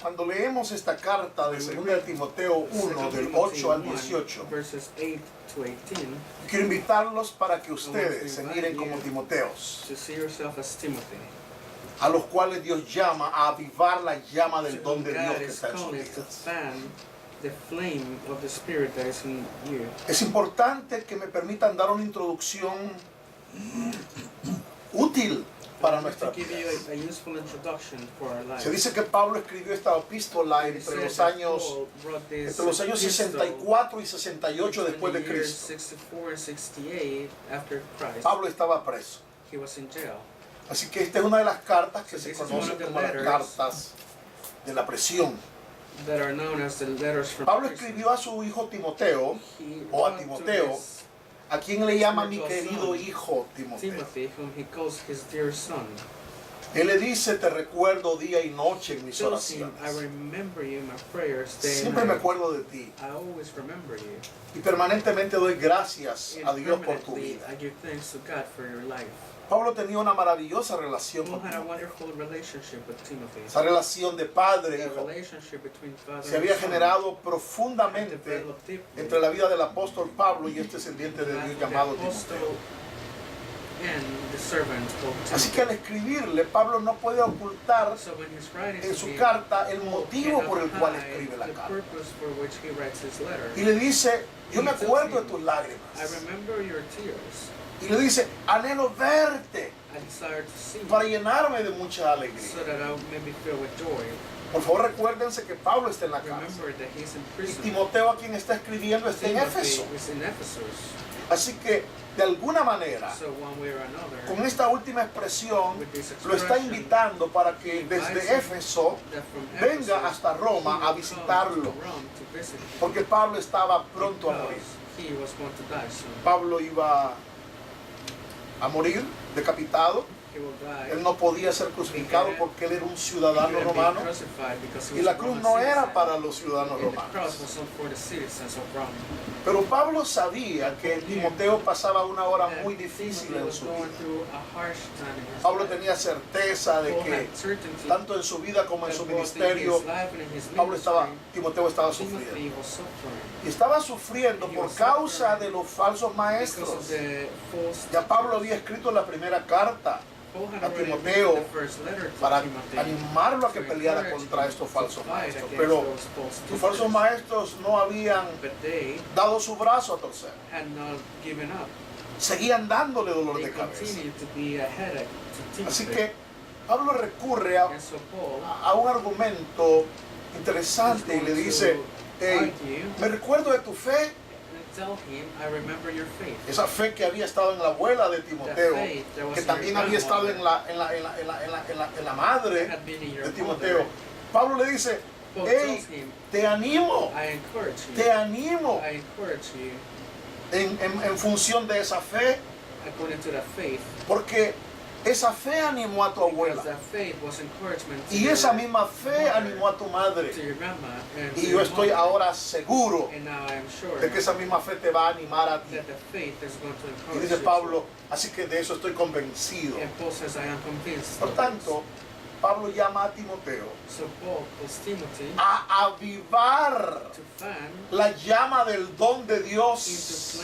cuando leemos esta carta de 2 de Timoteo 1, del 8 al 18, quiero invitarlos para que ustedes se miren como Timoteos, a los cuales Dios llama a avivar la llama del don de Dios que está en sus vidas. Es importante que me permitan dar una introducción útil para nuestra vida. Se dice que Pablo escribió esta epístola entre los años 64 y 68 después de Cristo. Pablo estaba preso. Así que esta es una de las cartas que se conocen como las cartas de la presión. Pablo escribió a su hijo Timoteo, o a Timoteo, a quien le llama mi querido hijo Timoteo. Él le dice, te recuerdo día y noche en mis oraciones. Siempre me acuerdo de ti. Y permanentemente doy gracias a Dios por tu vida. Pablo tenía una maravillosa relación con Timoteo. Esa relación de padre e hijo se había generado profundamente entre la vida del apóstol Pablo y este descendiente de Dios llamado Timoteo. Así que al escribirle, Pablo no puede ocultar en su carta el motivo por el cual escribe la carta. Y le dice, yo me acuerdo de tus lágrimas. Y le dice, anhelo verte para llenarme de mucha alegría. Por favor, recuérdense que Pablo está en la cárcel. Y Timoteo, a quien está escribiendo, está en Éfeso. Así que, de alguna manera, con esta última expresión, lo está invitando para que desde Éfeso venga hasta Roma a visitarlo. Porque Pablo estaba pronto a morir. Pablo iba a morir decapitado. Él no podía ser crucificado porque él era un ciudadano romano y la cruz no era para los ciudadanos romanos. Pero Pablo sabía que Timoteo pasaba una hora muy difícil en su vida. Pablo tenía certeza de que tanto en su vida como en su ministerio, Timoteo estaba sufriendo. Y estaba sufriendo por causa de los falsos maestros. Ya Pablo había escrito la primera carta a Timoteo para animarlo a que peleara contra estos falsos maestros, pero los falsos maestros no habían dado su brazo a torcer, seguían dándole dolor de cabeza. Así que Pablo recurre a un argumento interesante y le dice, hey, me recuerdo de tu fe. Esa fe que había estado en la abuela de Timoteo, que también había estado en la madre de Timoteo. Pablo le dice, hey, te animo en función de esa fe, porque esa fe animó a tu abuela y esa misma fe animó a tu madre, y yo estoy ahora seguro de que esa misma fe te va a animar a ti. Y dice Pablo, así que de eso estoy convencido. Por tanto, Pablo llama a Timoteo a avivar la llama del don de Dios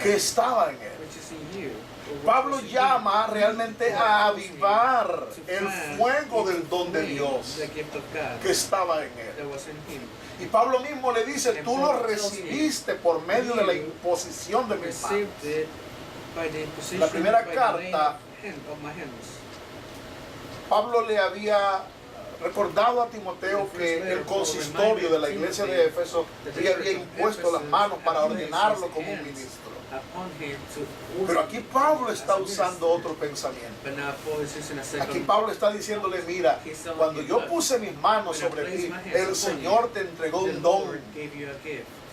que estaba en él. Pablo llama realmente a avivar el fuego del don de Dios que estaba en él. Y Pablo mismo le dice, tú lo recibiste por medio de la imposición de mis manos. La primera carta, Pablo le había recordado a Timoteo que el consistorio de la iglesia de Éfeso le había impuesto las manos para ordenarlo como un ministro. Pero aquí Pablo está usando otro pensamiento. Aquí Pablo está diciéndole, mira, cuando yo puse mis manos sobre ti, el Señor te entregó un don.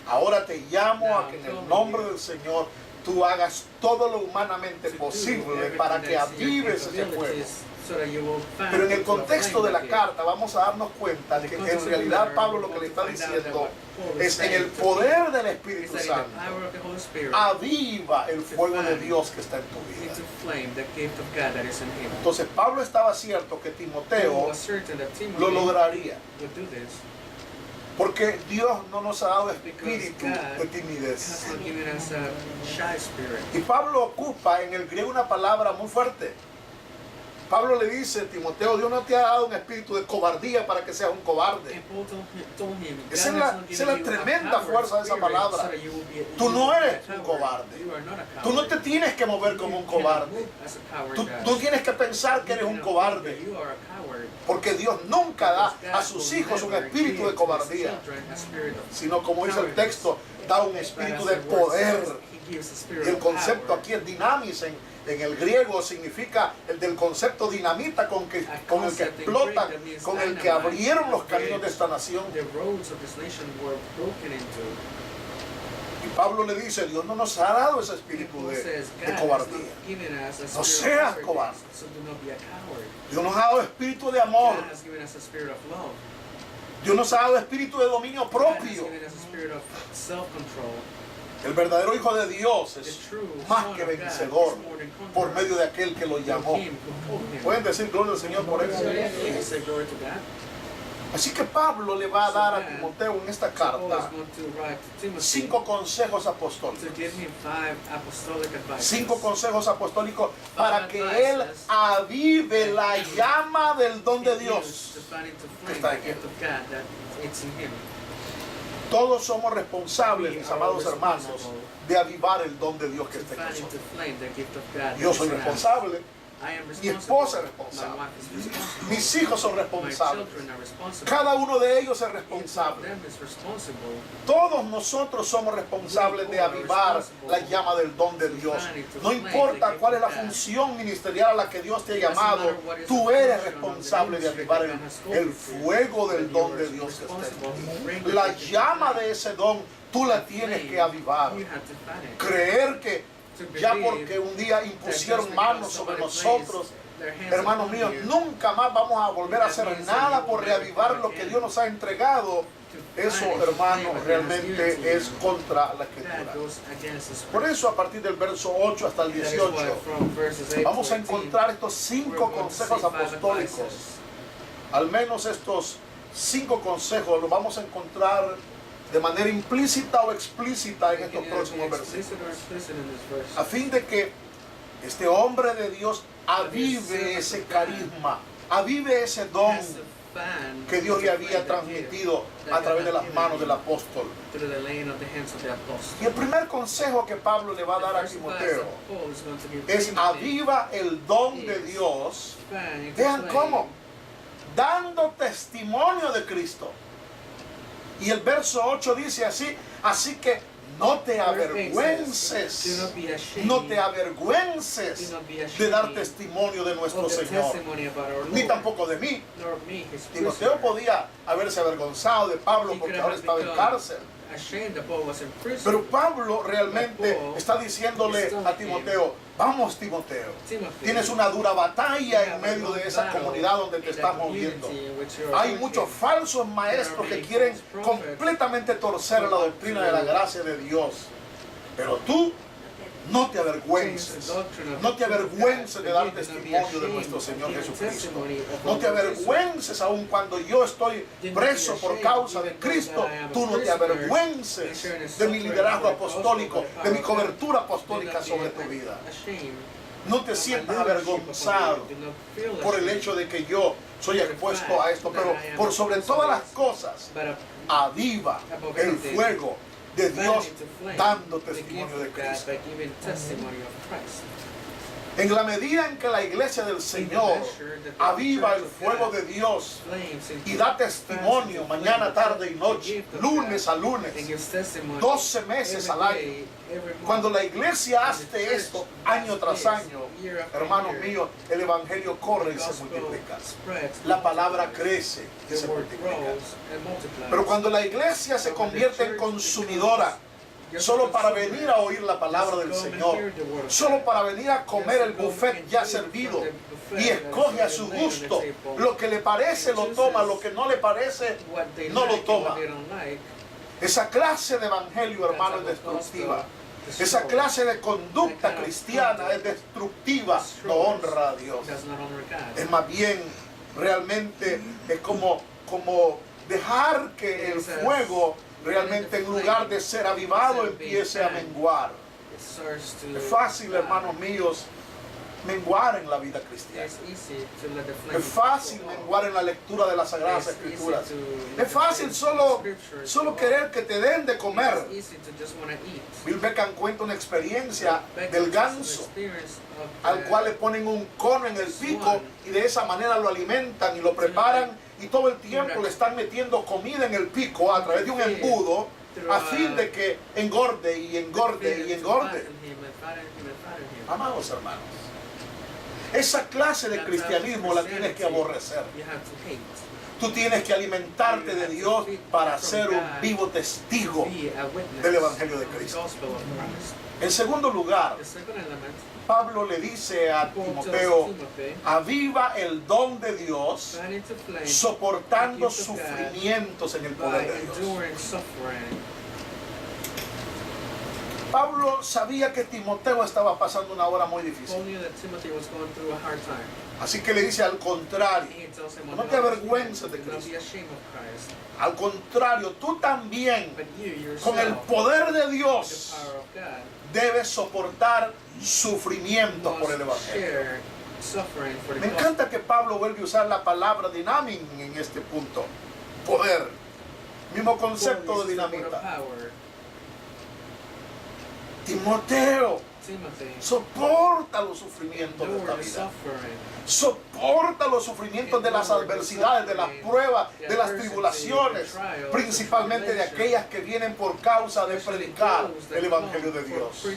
Ahora te llamo a que en el nombre del Señor tú hagas todo lo humanamente posible para que avives ese fuego. Pero en el contexto de la carta vamos a darnos cuenta que en realidad Pablo lo que le está diciendo es: en el poder del Espíritu Santo, aviva el fuego de Dios que está en tu vida. Entonces Pablo estaba cierto que Timoteo lo lograría, porque Dios no nos ha dado espíritu de timidez. Y Pablo ocupa en el griego una palabra muy fuerte. Pablo le dice: Timoteo, Dios no te ha dado un espíritu de cobardía para que seas un cobarde. Esa es la tremenda fuerza de esa palabra. Tú no eres un cobarde. Tú no te tienes que mover como un cobarde. Tú tienes que pensar que eres un cobarde. Porque Dios nunca da a sus hijos un espíritu de cobardía, sino, como dice el texto, da un espíritu de poder. Y el concepto aquí es dinamis en el griego, significa el del concepto dinamita con el que explotan, con el que abrieron los caminos de esta nación. Y Pablo le dice: Dios no nos ha dado ese espíritu de cobardía. No seas cobarde. Dios nos ha dado espíritu de amor. Dios nos ha dado espíritu de dominio propio. El verdadero Hijo de Dios es más que vencedor por medio de aquel que lo llamó. ¿Pueden decir gloria al Señor por eso? Así que Pablo le va a dar a Timoteo en esta carta 5 consejos apostólicos. 5 consejos apostólicos para que él avive la llama del don de Dios que está en él. Todos somos responsables, mis amados hermanos, de avivar el don de Dios que está en nosotros. Yo soy responsable. Mi esposa es responsable. Mis hijos son responsables. Cada uno de ellos es responsable. Todos nosotros somos responsables de avivar la llama del don de Dios. No importa cuál es la función ministerial a la que Dios te ha llamado, tú eres responsable de avivar el fuego del don de Dios que está en ti. La llama de ese don, tú la tienes que avivar. Creer que ya porque un día impusieron manos sobre nosotros, hermanos míos, nunca más vamos a volver a hacer nada por reavivar lo que Dios nos ha entregado. Eso, hermanos, realmente es contra la Escritura. Por eso, a partir del verso 8 hasta el 18, vamos a encontrar estos 5 consejos apostólicos. Al menos estos 5 consejos los vamos a encontrar de manera implícita o explícita en estos próximos versículos, a fin de que este hombre de Dios avive ese carisma, avive ese don que Dios le había transmitido a través de las manos del apóstol. Y el primer consejo que Pablo le va a dar a Timoteo es: aviva el don de Dios. Vean cómo: dando testimonio de Cristo. Y el verso 8 dice así: así que no te avergüences de dar testimonio de nuestro Señor, ni tampoco de mí. Timoteo podía haberse avergonzado de Pablo porque ahora estaba en cárcel. Pero Pablo realmente está diciéndole a Timoteo: vamos, Timoteo, tienes una dura batalla en medio de esa comunidad donde te estás moviendo. Hay muchos falsos maestros que quieren completamente torcer la doctrina de la gracia de Dios. Pero tú no te avergüences. No te avergüences de dar testimonio de nuestro Señor Jesucristo. No te avergüences aun cuando yo estoy preso por causa de Cristo. Tú no te avergüences de mi liderazgo apostólico, de mi cobertura apostólica sobre tu vida. No te sientas avergonzado por el hecho de que yo soy expuesto a esto, pero por sobre todas las cosas, aviva el fuego de Dios dando testimonio de Cristo. En la medida en que la iglesia del Señor aviva el fuego de Dios y da testimonio mañana, tarde y noche, lunes a lunes, 12 meses al año, cuando la iglesia hace esto año tras año, hermanos míos, el evangelio corre y se multiplica. La palabra crece y se multiplica. Pero cuando la iglesia se convierte en consumidora solo para venir a oír la palabra del Señor, solo para venir a comer el buffet ya servido, y escoge a su gusto. Lo que le parece lo toma, lo que no le parece no lo toma. Esa clase de evangelio, hermano, es destructiva. Esa clase de conducta cristiana es destructiva, no honra a Dios. Es más bien, realmente es como dejar que el fuego realmente, en lugar de ser avivado, empiece a menguar. Es fácil, hermanos míos, menguar en la vida cristiana. Es fácil menguar en la lectura de las Sagradas Escrituras. Es fácil solo querer que te den de comer. Bill Beckham cuenta una experiencia del ganso al cual le ponen un cono en el pico y de esa manera lo alimentan y lo preparan, y todo el tiempo le están metiendo comida en el pico a través de un embudo a fin de que engorde y engorde y engorde. Amados hermanos, esa clase de cristianismo la tienes que aborrecer. Tú tienes que alimentarte de Dios para ser un vivo testigo del Evangelio de Cristo. En segundo lugar, Pablo le dice a Timoteo: aviva el don de Dios, soportando sufrimientos en el poder de Dios. Pablo sabía que Timoteo estaba pasando una hora muy difícil. Así que le dice: al contrario, no te avergüences de Cristo. Al contrario, tú también, con el poder de Dios, debes soportar sufrimientos por el Evangelio. Me encanta que Pablo vuelve a usar la palabra dinamín en este punto. Poder. Mismo concepto de dinamita. Timoteo, soporta los sufrimientos de esta vida. Soporta los sufrimientos de las adversidades, de las pruebas, de las tribulaciones, principalmente de aquellas que vienen por causa de predicar el Evangelio de Dios.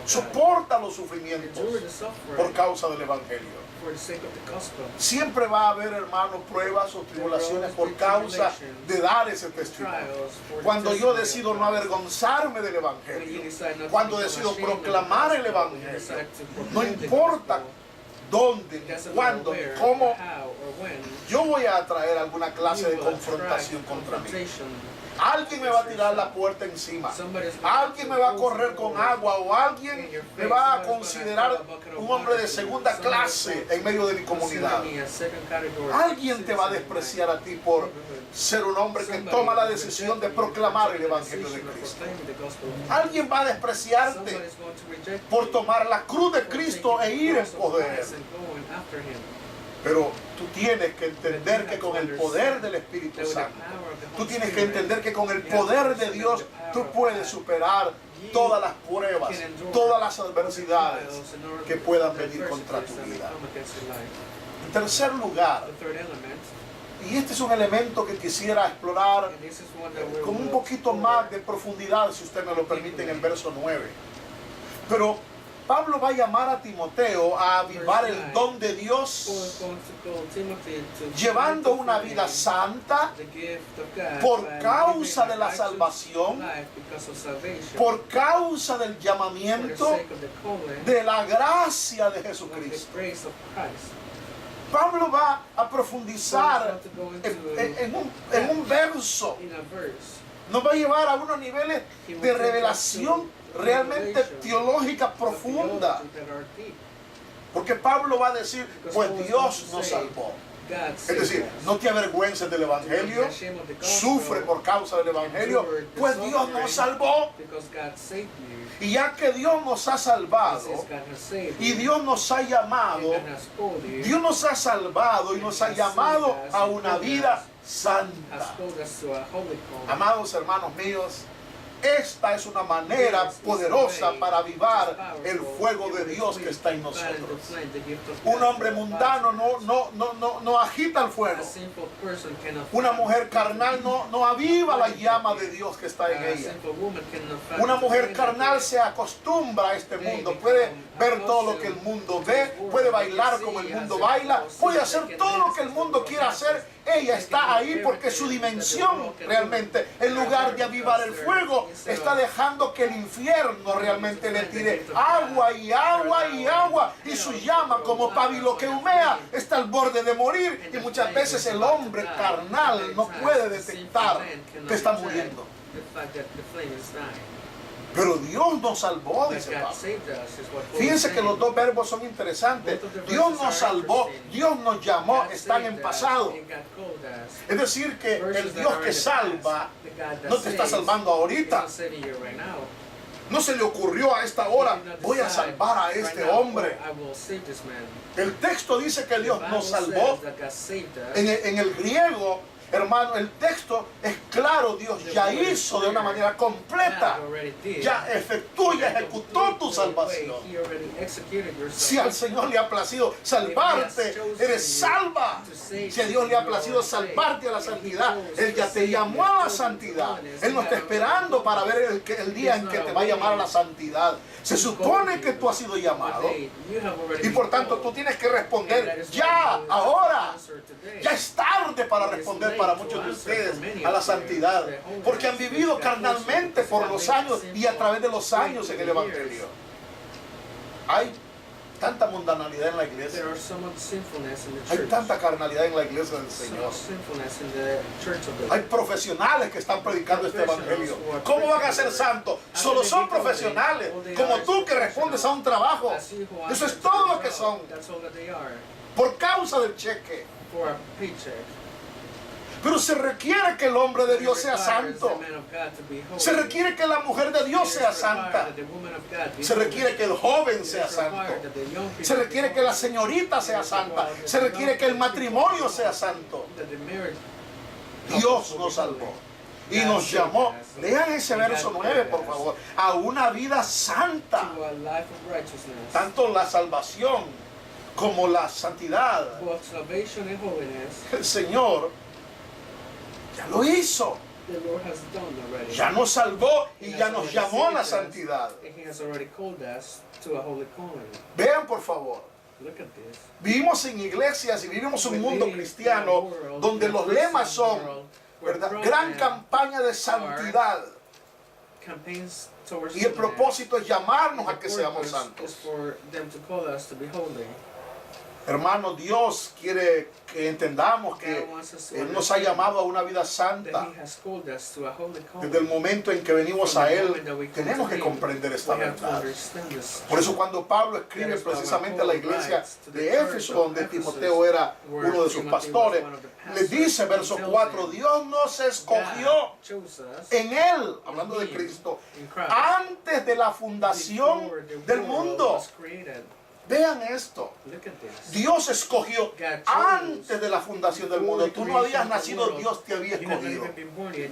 Soporta los sufrimientos por causa del Evangelio. Siempre va a haber, hermanos, pruebas o tribulaciones por causa de dar ese testimonio. Cuando yo decido no avergonzarme del Evangelio, cuando decido proclamar el Evangelio, no importa dónde, cuándo, cómo, yo voy a traer alguna clase de confrontación contra mí. Alguien me va a tirar la puerta encima. Alguien me va a correr con agua, o alguien me va a considerar un hombre de segunda clase en medio de mi comunidad. Alguien te va a despreciar a ti por ser un hombre que toma la decisión de proclamar el Evangelio de Cristo. Alguien va a despreciarte por tomar la cruz de Cristo e ir en poder. Pero tú tienes que entender que con el poder del Espíritu Santo, tú tienes que entender que con el poder de Dios, tú puedes superar todas las pruebas, todas las adversidades que puedan venir contra tu vida. En tercer lugar, y este es un elemento que quisiera explorar con un poquito más de profundidad, si usted me lo permite, en el verso 9. Pero Pablo va a llamar a Timoteo a avivar el don de Dios, llevando una vida santa por causa de la salvación, por causa del llamamiento de la gracia de Jesucristo. Pablo va a profundizar en un verso. Nos va a llevar a unos niveles de revelación realmente teológica profunda. Porque Pablo va a decir: pues Dios nos salvó. Es decir, no te avergüences del Evangelio, sufre por causa del Evangelio, pues Dios nos salvó. Y ya que Dios nos ha salvado y Dios nos ha llamado, Dios nos ha salvado y nos ha llamado a una vida santa. Amados hermanos míos, esta es una manera poderosa para avivar el fuego de Dios que está en nosotros. Un hombre mundano no agita el fuego. Una mujer carnal no aviva la llama de Dios que está en ella. Una mujer carnal se acostumbra a este mundo. Puede ver todo lo que el mundo ve, puede bailar como el mundo baila, puede hacer todo lo que el mundo quiera hacer. Ella está ahí porque su dimensión realmente, en lugar de avivar el fuego, está dejando que el infierno realmente le tire agua y agua y agua, y su llama como pábilo que humea está al borde de morir, y muchas veces el hombre carnal no puede detectar que está muriendo. Pero Dios nos salvó, dice Pablo. Fíjense que los dos verbos son interesantes. Dios nos salvó, Dios nos llamó, están en pasado. Es decir, que el Dios que salva no te está salvando ahorita. No se le ocurrió a esta hora, voy a salvar a este hombre. El texto dice que Dios nos salvó. En el griego, hermano, el texto es claro. Dios ya hizo de una manera completa, ya efectuó, ya ejecutó tu salvación. Si al Señor le ha placido salvarte, eres salva. Si a Dios le ha placido salvarte a la santidad, Él ya te llamó a la santidad. Él no está esperando para ver el día en que te va a llamar a la santidad. Se supone que tú has sido llamado, y por tanto tú tienes que responder ya, ahora. Ya es tarde para responder para muchos de ustedes a la santidad, porque han vivido carnalmente por los años y a través de los años en el Evangelio. Hay tanta mundanalidad en la iglesia, hay tanta carnalidad en la iglesia del Señor. Hay profesionales que están predicando este Evangelio. ¿Cómo van a ser santos? Solo son profesionales, como tú, que respondes a un trabajo. Eso es todo lo que son, por causa del cheque. Pero se requiere que el hombre de Dios sea santo. Se requiere que la mujer de Dios sea santa. Se requiere que el joven sea santo. Se requiere que la señorita sea santa. Se requiere que el matrimonio sea santo. Dios nos salvó y nos llamó. Lean ese verso 9, por favor. A una vida santa. Tanto la salvación como la santidad, el Señor ya lo hizo. Ya nos salvó y ya nos llamó a la santidad. Vean, por favor. Vivimos en iglesias y vivimos un mundo cristiano donde los lemas son, ¿verdad?, gran campaña de santidad. Y el propósito es llamarnos a que seamos santos. Hermano, Dios quiere que entendamos que Él nos ha llamado a una vida santa. Desde el momento en que venimos a Él, tenemos que comprender esta verdad. Por eso cuando Pablo escribe precisamente a la iglesia de Éfeso, donde Timoteo era uno de sus pastores, le dice, verso 4, Dios nos escogió en Él, hablando de Cristo, antes de la fundación del mundo. Vean esto. Dios escogió antes de la fundación del mundo. Tú no habías nacido, Dios te había escogido.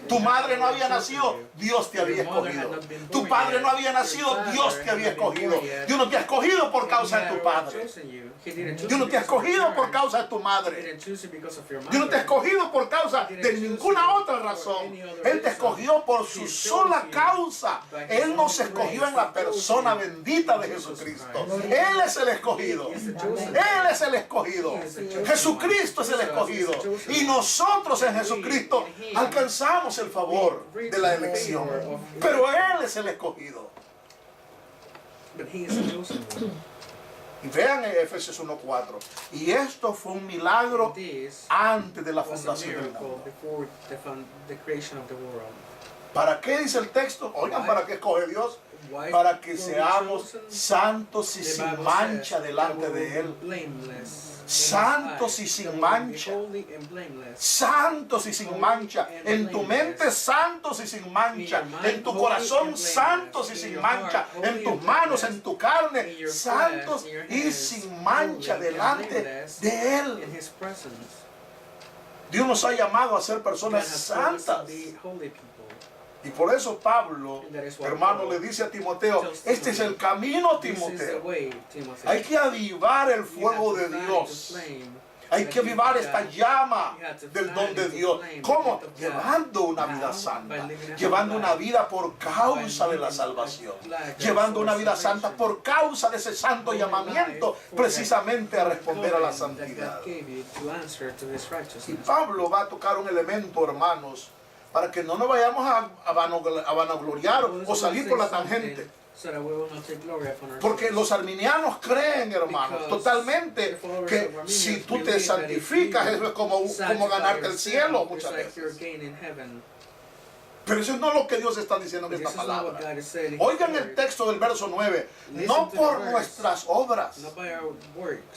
Tu madre no había nacido, Dios te había escogido. Tu padre no había nacido, Dios te había escogido. Dios no te ha escogido por causa de tu padre. Dios no te ha escogido por causa de tu madre. Dios no te ha escogido por causa de ninguna otra razón. Él te escogió por su sola causa. Él nos escogió en la persona bendita de Jesucristo. Él es el escogido. Él es el escogido. Jesucristo es el escogido. Y nosotros en Jesucristo alcanzamos el favor de la elección. Pero Él es el escogido. Y vean en Efesios 1:4. Y esto fue un milagro antes de la fundación del mundo. ¿Para qué dice el texto? Oigan, ¿para qué escoge Dios? Para que seamos santos y sin mancha delante de Él. Santos y sin mancha. Santos y sin mancha. En tu mente, santos y sin mancha. En tu corazón, santos y sin mancha. En tus manos, en tu carne, santos y sin mancha delante de Él. Dios nos ha llamado a ser personas santas. Y por eso Pablo, hermano, le dice a Timoteo, este es el camino, Timoteo. Hay que avivar el fuego de Dios. Hay que avivar esta llama del don de Dios. ¿Cómo? Llevando una vida santa. Llevando una vida por causa de la salvación. Llevando una vida santa por causa de ese santo llamamiento, precisamente a responder a la santidad. Y Pablo va a tocar un elemento, hermanos, para que no nos vayamos a vanagloriar o salir por la tangente. Porque los arminianos creen, hermanos, totalmente que si tú te santificas, eso es como ganarte el cielo muchas veces. Pero eso no es lo que Dios está diciendo en esta palabra. Oigan el texto del verso 9. No por nuestras obras.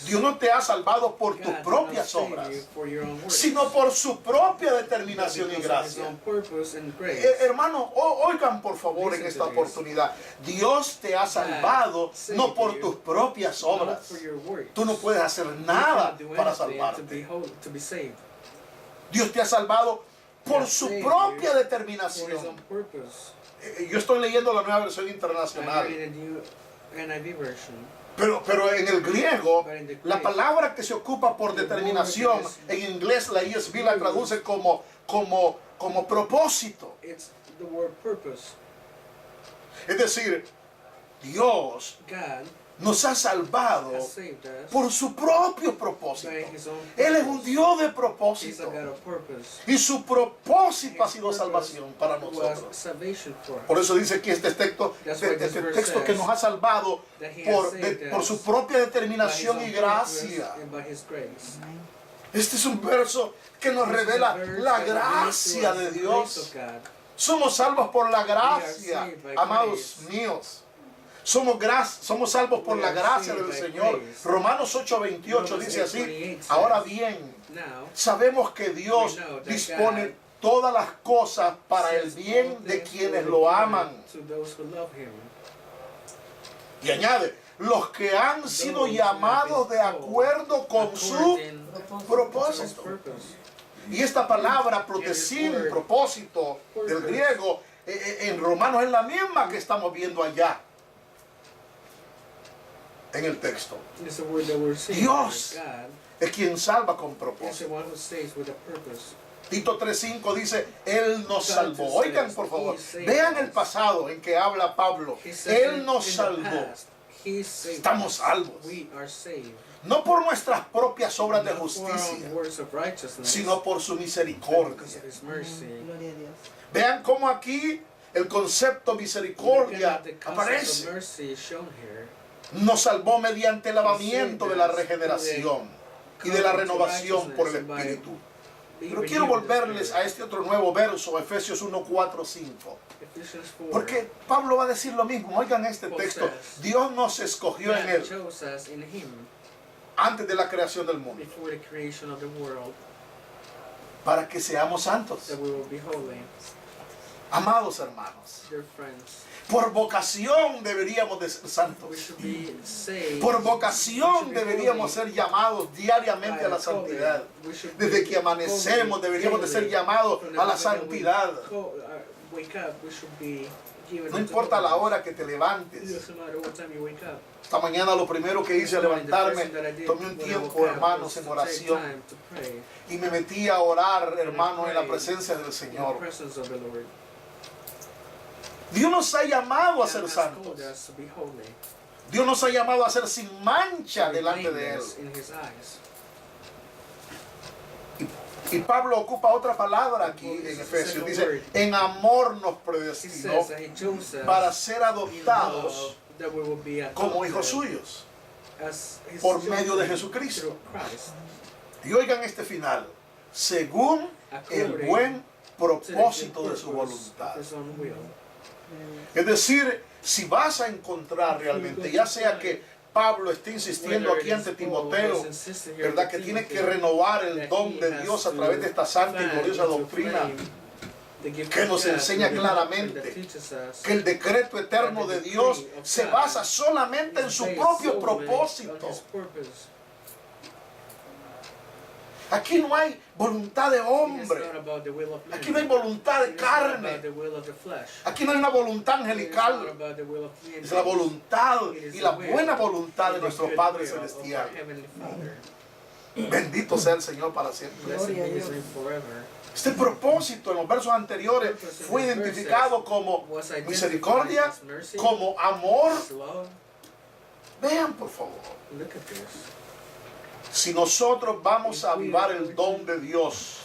Dios no te ha salvado por tus propias obras, sino por su propia determinación y gracia. Hermano, oigan por favor en esta oportunidad. Dios te ha salvado no por tus propias obras. Tú no puedes hacer nada para salvarte. Dios te ha salvado por su propia determinación. Yo estoy leyendo la Nueva Versión Internacional. Pero en el griego, la palabra que se ocupa por determinación, en inglés la ESV la traduce como propósito. Es decir, Dios nos ha salvado por su propio propósito. Él es un Dios de propósito. Y su propósito ha sido salvación para nosotros. Por eso dice aquí este texto que nos ha salvado por su propia determinación y gracia. Este es un verso que nos revela la gracia de Dios. Somos salvos por la gracia, amados míos. Somos salvos por la gracia del Señor. Romanos 8:28 dice así. Ahora bien, sabemos que Dios dispone todas las cosas para el bien de quienes lo aman. Y añade, los que han sido llamados de acuerdo con su propósito. Y esta palabra, protesin, propósito, del griego, en Romanos es la misma que estamos viendo allá en el texto. Dios es quien salva con propósito. Tito 3:5 dice, Él nos salvó. Oigan por favor, vean el pasado en que habla Pablo. Él nos salvó. Estamos salvos. No por nuestras propias obras de justicia, sino por su misericordia. Vean cómo aquí el concepto misericordia aparece. Nos salvó mediante el lavamiento de la regeneración y de la renovación por el Espíritu. Pero quiero volverles a este otro nuevo verso, Efesios 1:4-5. Porque Pablo va a decir lo mismo. Oigan este texto. Dios nos escogió en Él antes de la creación del mundo para que seamos santos. Amados hermanos, por vocación deberíamos de ser santos. Por vocación deberíamos ser llamados diariamente a la santidad. Desde que amanecemos deberíamos de ser llamados a la santidad. No importa la hora que te levantes. Esta mañana lo primero que hice al levantarme, tomé un tiempo, hermanos, en oración. Y me metí a orar, hermanos, en la presencia del Señor. Dios nos ha llamado a ser santos. Dios nos ha llamado a ser sin mancha delante de Él. Y Pablo ocupa otra palabra aquí en Efesios. Dice, en amor nos predestinó para ser adoptados como hijos suyos por medio de Jesucristo. Y oigan este final, según el buen propósito de su voluntad. Es decir, si vas a encontrar realmente, ya sea que Pablo esté insistiendo aquí ante Timoteo, ¿verdad? Que tiene que renovar el don de Dios a través de esta santa y gloriosa doctrina, que nos enseña claramente que el decreto eterno de Dios se basa solamente en su propio propósito. Aquí no hay voluntad de hombre. Aquí no hay voluntad de carne. Aquí no hay una voluntad angelical. Es la voluntad y la buena voluntad de nuestro Padre Celestial. Bendito sea el Señor para siempre. Este propósito en los versos anteriores fue identificado como misericordia, como amor. Vean por favor. Si nosotros vamos a avivar el don de Dios,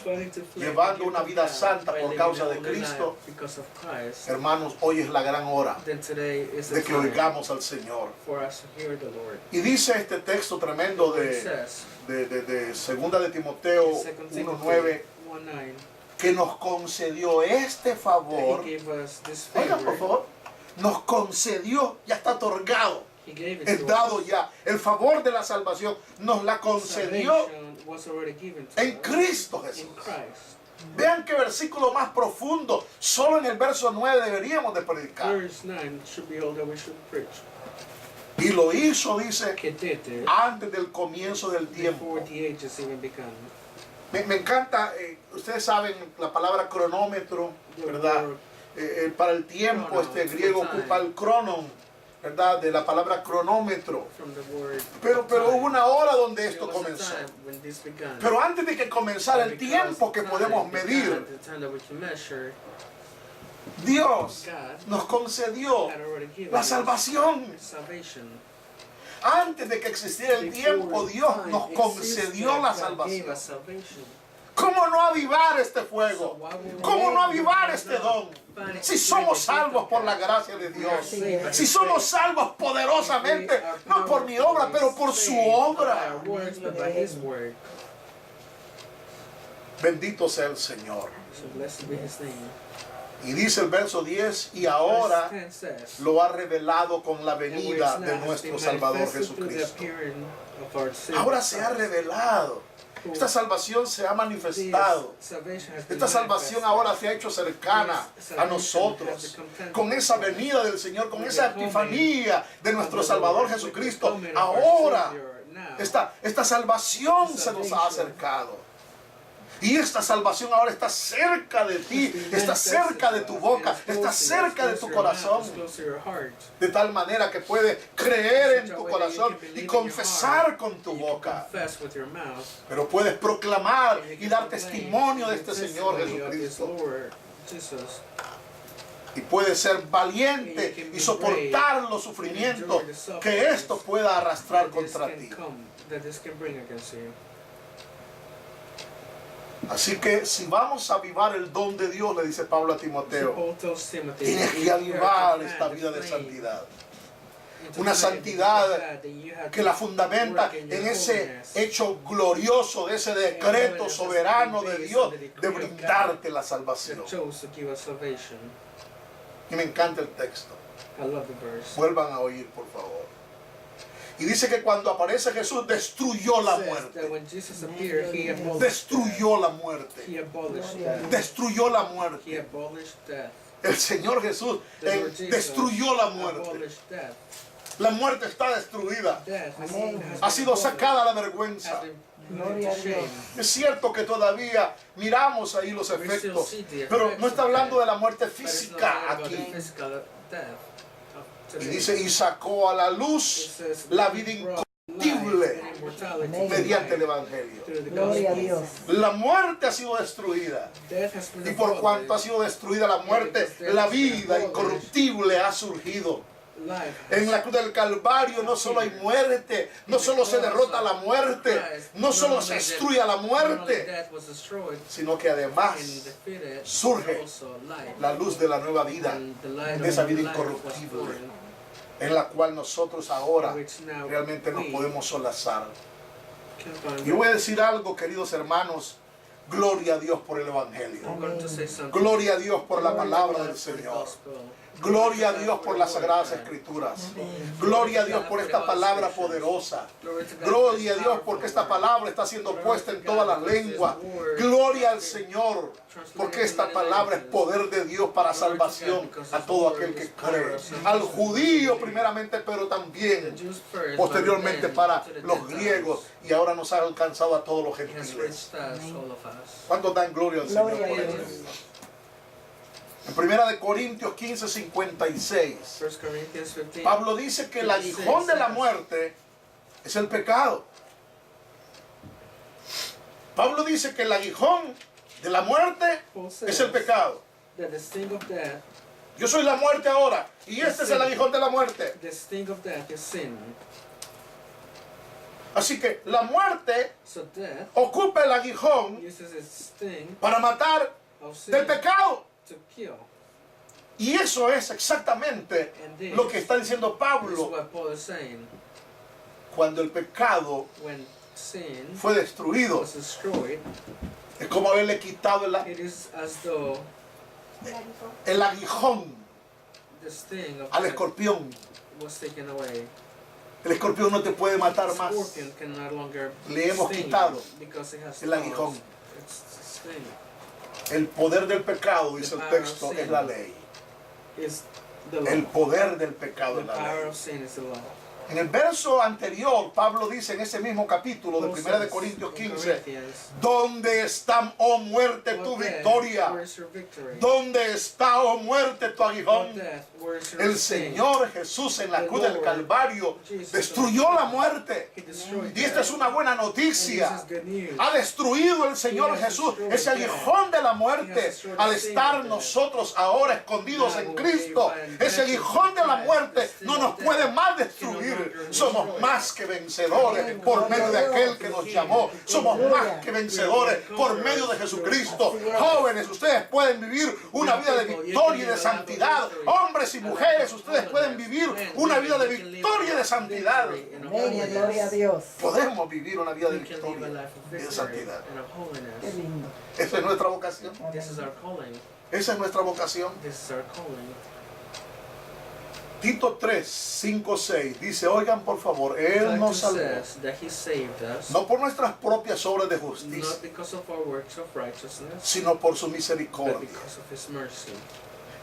llevando una vida santa por causa de Cristo, hermanos, hoy es la gran hora de que oigamos al Señor. Y dice este texto tremendo de segunda de Timoteo 1:9, que nos concedió este favor. Oigan, por favor, nos concedió, ya está otorgado. Es dado ya. El favor de la salvación nos la concedió en Cristo Jesús. Vean qué versículo más profundo. Solo en el verso 9 deberíamos de predicar. Y lo hizo, dice, antes del comienzo del tiempo. Me encanta, ustedes saben la palabra cronómetro, ¿verdad? Para el tiempo, griego ocupa el cronon, ¿verdad? De la palabra cronómetro. Pero hubo una hora donde esto comenzó. Pero antes de que comenzara el tiempo que podemos medir, Dios nos concedió la salvación. Antes de que existiera el tiempo, Dios nos concedió la salvación. ¿Cómo no avivar este fuego? ¿Cómo no avivar este don? Si somos salvos por la gracia de Dios. Si somos salvos poderosamente, no por mi obra, pero por su obra. Bendito sea el Señor. Y dice el verso 10, y ahora lo ha revelado con la venida de nuestro Salvador Jesucristo. Ahora se ha revelado. Esta salvación se ha manifestado. Esta salvación ahora se ha hecho cercana a nosotros. Con esa venida del Señor, con esa epifanía de nuestro Salvador Jesucristo, ahora esta salvación se nos ha acercado. Y esta salvación ahora está cerca de ti, está cerca de tu boca, está cerca de tu corazón. De tal manera que puedes creer en tu corazón y confesar con tu boca. Pero puedes proclamar y dar testimonio de este Señor Jesucristo. Y puedes ser valiente y soportar los sufrimientos que esto pueda arrastrar contra ti. Así que si vamos a avivar el don de Dios, le dice Pablo a Timoteo, tienes que avivar esta vida de santidad. Una santidad que la fundamenta en ese hecho glorioso, de ese decreto soberano de Dios de brindarte la salvación. Y me encanta el texto. Vuelvan a oír, por favor. Y dice que cuando aparece Jesús destruyó la muerte. Destruyó la muerte. Destruyó la muerte. El Señor Jesús destruyó la muerte. La muerte está destruida. Ha sido sacada la vergüenza. Es cierto que todavía miramos ahí los efectos, pero no está hablando de la muerte física aquí. Y dice, y sacó a la luz la vida incorruptible mediante el Evangelio. Gloria a Dios. La muerte ha sido destruida. Y por cuanto ha sido destruida la muerte, la vida incorruptible ha surgido. En la cruz del Calvario no solo hay muerte, no solo se derrota la muerte, no solo se destruye la muerte, sino que además surge la luz de la nueva vida, de esa vida incorruptible, en la cual nosotros ahora realmente nos podemos solazar. Y voy a decir algo, queridos hermanos. Gloria a Dios por el Evangelio. Gloria a Dios por la palabra del Señor. Gloria a Dios por las Sagradas Escrituras. Gloria a Dios por esta palabra poderosa. Gloria a Dios porque esta palabra está siendo puesta en todas las lenguas. Gloria al Señor porque esta palabra es poder de Dios para salvación a todo aquel que cree. Al judío primeramente, pero también posteriormente para los griegos, y ahora nos ha alcanzado a todos los gentiles. ¿Cuántos dan gloria al Señor por eso? En 1 Corintios 15:56, Pablo dice que el aguijón de la muerte es el pecado. Pablo dice que el aguijón de la muerte es el pecado. Yo soy la muerte ahora, y este es el aguijón de la muerte. Así que la muerte ocupa el aguijón para matar del pecado. Y eso es exactamente lo que está diciendo Pablo. Cuando el pecado fue destruido, es como haberle quitado el aguijón al escorpión. El escorpión no te puede matar más. Le hemos quitado el aguijón. El poder del pecado, dice el texto, es la ley. El poder del pecado es la ley. En el verso anterior, Pablo dice en ese mismo capítulo de 1 de Corintios 15, ¿dónde está, oh muerte, tu victoria? ¿Dónde está, oh muerte, tu aguijón? El Señor Jesús en la cruz del Calvario destruyó la muerte. Y esta es una buena noticia. Ha destruido el Señor Jesús ese aguijón de la muerte. Al estar nosotros ahora escondidos en Cristo, ese aguijón de la muerte no nos puede más destruir. Somos más que vencedores por medio de aquel que nos llamó. Somos más que vencedores por medio de Jesucristo. Jóvenes, ustedes pueden vivir una vida de victoria y de santidad. Hombres y mujeres, ustedes pueden vivir una vida de victoria y de santidad. Gloria a Dios. Podemos vivir una vida de victoria y de santidad. Qué lindo. Esa es nuestra vocación. Esa es nuestra vocación. Tito 3, 5, 6 dice, oigan por favor, Él nos salvó, no por nuestras propias obras de justicia, sino por su misericordia.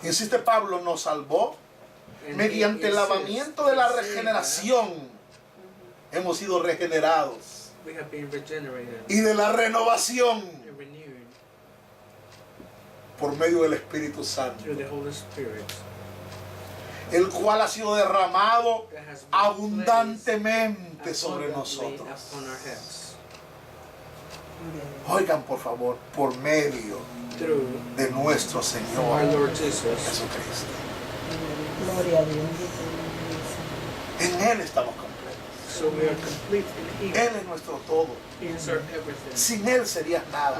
Insiste Pablo, nos salvó mediante el lavamiento de la regeneración. Hemos sido regenerados. Y de la renovación por medio del Espíritu Santo, el cual ha sido derramado abundantemente sobre nosotros. Oigan por favor, por medio de nuestro Señor Jesucristo. Gloria a Dios. En Él estamos completos. Él es nuestro todo. Sin Él serías nada.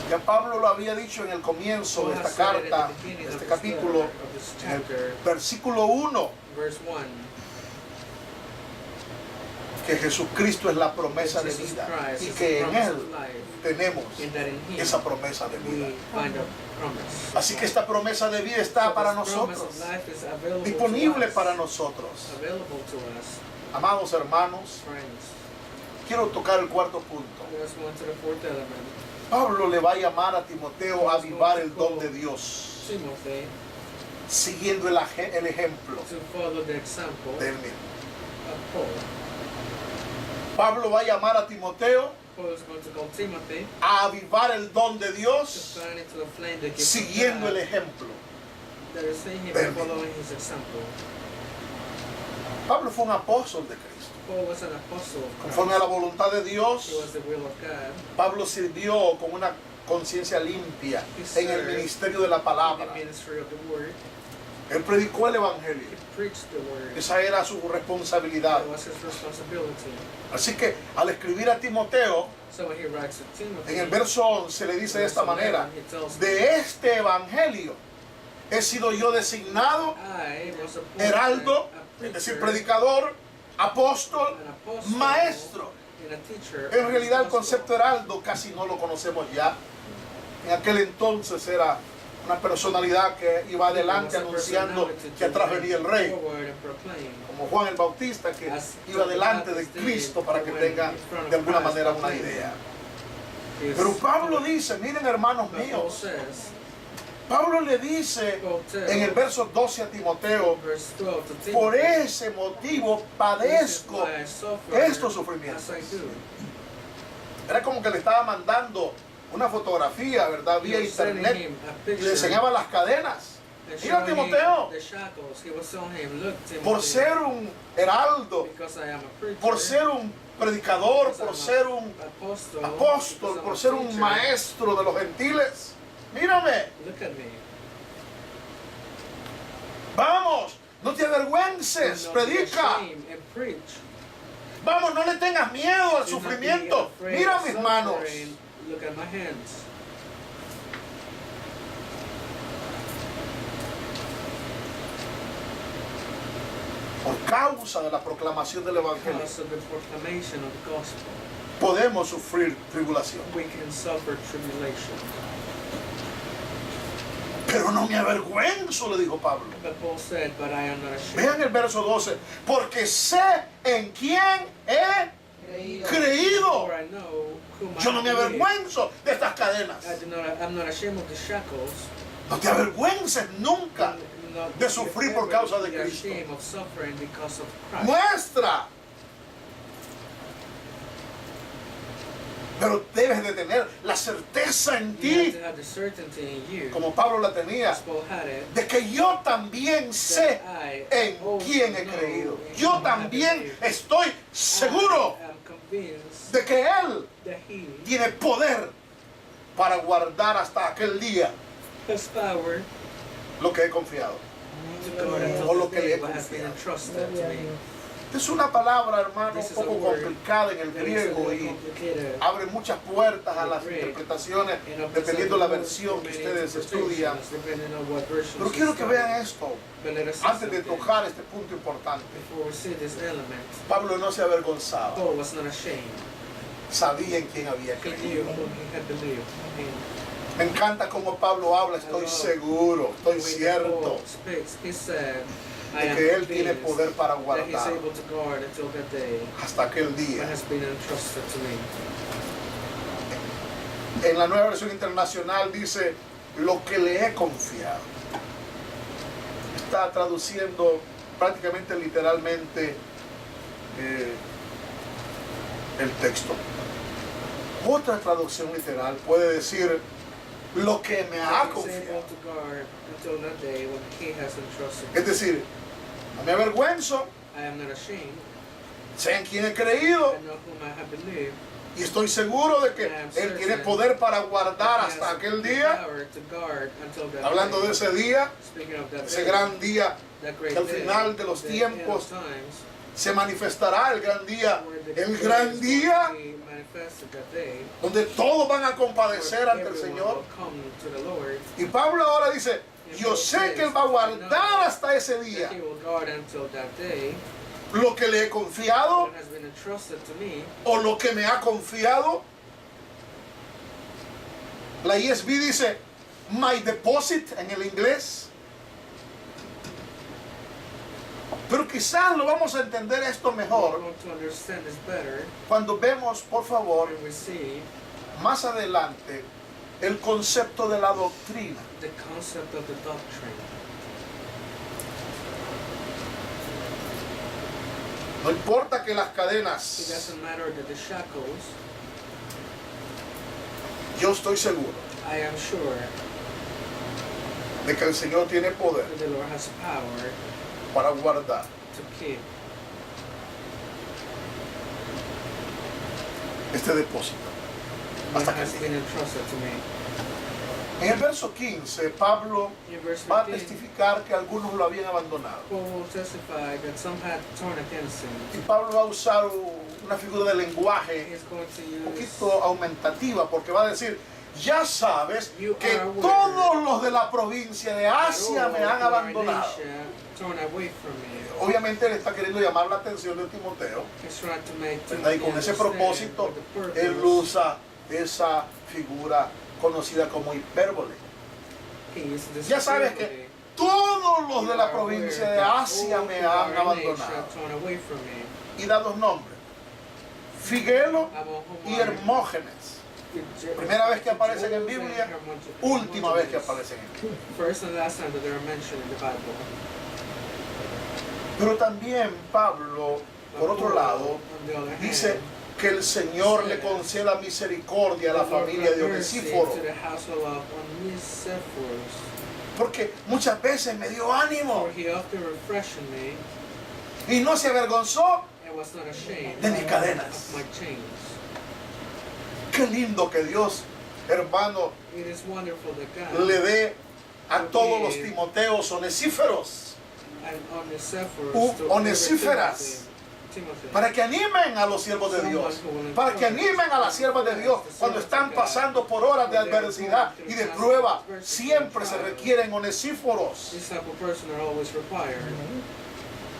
Ya Pablo lo había dicho en el comienzo de esta carta, de este capítulo, en el versículo 1, que Jesucristo es la promesa de vida y que en Él tenemos esa promesa de vida. Así que esta promesa de vida está para nosotros, disponible para nosotros. Amados hermanos, quiero tocar el cuarto punto. Pablo le va a llamar a Timoteo a avivar el don de Dios, siguiendo el ejemplo de él mismo. Pablo va a llamar a Timoteo a avivar el don de Dios, siguiendo el ejemplo de él mismo. Pablo fue un apóstol de Cristo. Conforme a la voluntad de Dios, Pablo sirvió con una conciencia limpia en el ministerio de la palabra. Él predicó el Evangelio. Esa era su responsabilidad. Así que al escribir a Timoteo, en el verso 11 le dice de esta manera: de este Evangelio he sido yo designado heraldo, es decir, predicador, apóstol, maestro. En realidad el concepto heraldo casi no lo conocemos ya. En aquel entonces era una personalidad que iba adelante anunciando que atrás venía el rey, como Juan el Bautista, que iba delante de Cristo para que tengan de alguna manera una idea. Pero Pablo dice, miren hermanos míos, Pablo le dice en el verso 12 a Timoteo, por ese motivo padezco estos sufrimientos. Era como que le estaba mandando una fotografía, ¿verdad? Vía internet, y le enseñaba las cadenas. Mira, Timoteo, por ser un heraldo, por ser un predicador, por ser un apóstol, por ser un maestro de los gentiles, mírame. Vamos, no te avergüences, predica. Vamos, no le tengas miedo al sufrimiento. Mira mis manos. Por causa de la proclamación del Evangelio, podemos sufrir tribulación. Pero no me avergüenzo, le dijo Pablo. Vean el verso 12. Porque sé en quién he creído. Yo no me avergüenzo de estas cadenas. No te avergüences nunca de sufrir por causa de Cristo. Muestra. Pero debes de tener la certeza en ti, como Pablo la tenía, de que yo también sé en quién he creído. Yo también estoy seguro de que Él tiene poder para guardar hasta aquel día lo que he confiado o lo que le he confiado. Es una palabra, hermano, un poco complicada en el griego y abre muchas puertas a las interpretaciones dependiendo de la versión que ustedes estudian. Pero quiero que vean esto antes de tocar este punto importante. Pablo no se avergonzaba. Sabía en quién había creído. Me encanta cómo Pablo habla, estoy seguro, estoy cierto de que Él tiene poder para guardar hasta aquel día. En la Nueva Versión Internacional dice, lo que le he confiado. Está traduciendo prácticamente literalmente el texto. Otra traducción literal puede decir, lo que me ha confiado. Es decir, no me avergüenzo, sé en quién he creído y estoy seguro de que Él tiene poder para guardar hasta aquel día. Hablando de ese día, ese gran día, que al final de los tiempos se manifestará el gran día donde todos van a compadecer ante el Señor. Y Pablo ahora dice, yo sé que Él va a guardar hasta ese día lo que le he confiado o lo que me ha confiado. La ESV dice, my deposit en el inglés. Pero quizás lo vamos a entender esto mejor cuando vemos, por favor, más adelante, el concepto de la doctrina. No importa que las cadenas, yo estoy seguro de que el Señor tiene poder para guardar. Este depósito hasta que siga. En el verso 15, Pablo va a testificar que algunos lo habían abandonado. Y Pablo va a usar una figura de lenguaje un poquito aumentativa, porque va a decir, ya sabes que todos los de la provincia de Asia me han abandonado. Obviamente él está queriendo llamar la atención de Timoteo, y con ese propósito él usa esa figura conocida como hipérbole. Ya sabes que todos los de la provincia de Asia me han abandonado. Y da dos nombres, Figelo y Hermógenes. Primera vez que aparecen en Biblia, última vez que aparecen en Biblia. Pero también Pablo, por otro lado, dice que el Señor le conceda misericordia a la familia de Onesíforo, porque muchas veces me dio ánimo y no se avergonzó de mis cadenas. Qué lindo que Dios, hermano, le dé a todos los Timoteos onesíferos onesíferas, para que animen a los siervos de Dios, para que animen a las siervas de Dios cuando están pasando por horas de adversidad y de prueba. Siempre se requieren onesíforos.